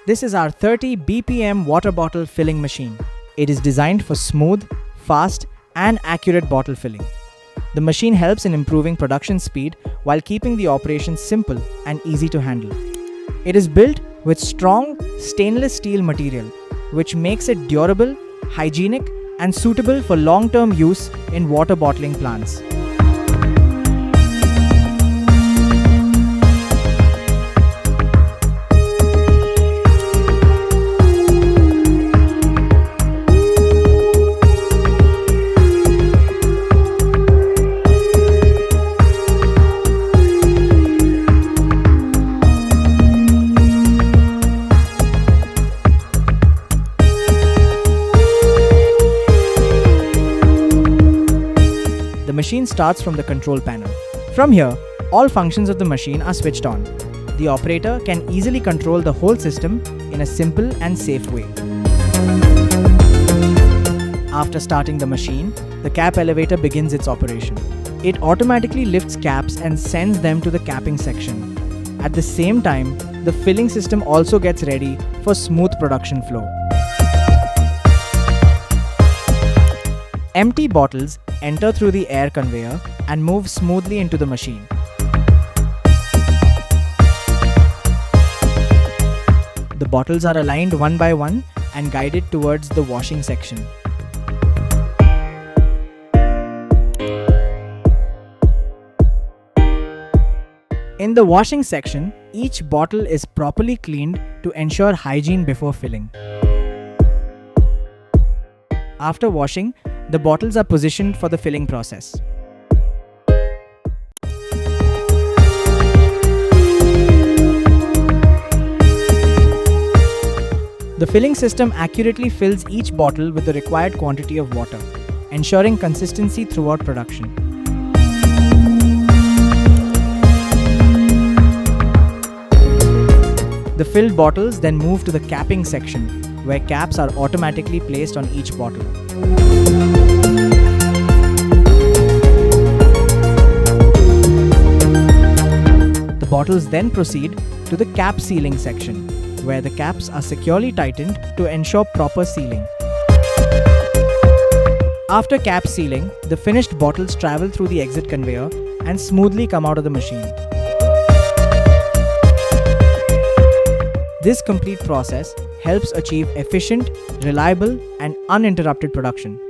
This is our 30 BPM water bottle filling machine. It is designed for smooth, fast, and accurate bottle filling. The machine helps in improving production speed while keeping the operation simple and easy to handle. It is built with strong stainless steel material, which makes it durable, hygienic, and suitable for long-term use in water bottling plants. The machine starts from the control panel. From here, all functions of the machine are switched on. The operator can easily control the whole system in a simple and safe way. After starting the machine, the cap elevator begins its operation. It automatically lifts caps and sends them to the capping section. At the same time, the filling system also gets ready for smooth production flow. Empty bottles enter through the air conveyor and move smoothly into the machine. The bottles are aligned one by one and guided towards the washing section. In the washing section, each bottle is properly cleaned to ensure hygiene before filling. After washing, the bottles are positioned for the filling process. The filling system accurately fills each bottle with the required quantity of water, ensuring consistency throughout production. The filled bottles then move to the capping section, where caps are automatically placed on each bottle. The bottles then proceed to the cap sealing section, where the caps are securely tightened to ensure proper sealing. After cap sealing, the finished bottles travel through the exit conveyor and smoothly come out of the machine. This complete process helps achieve efficient, reliable, and uninterrupted production.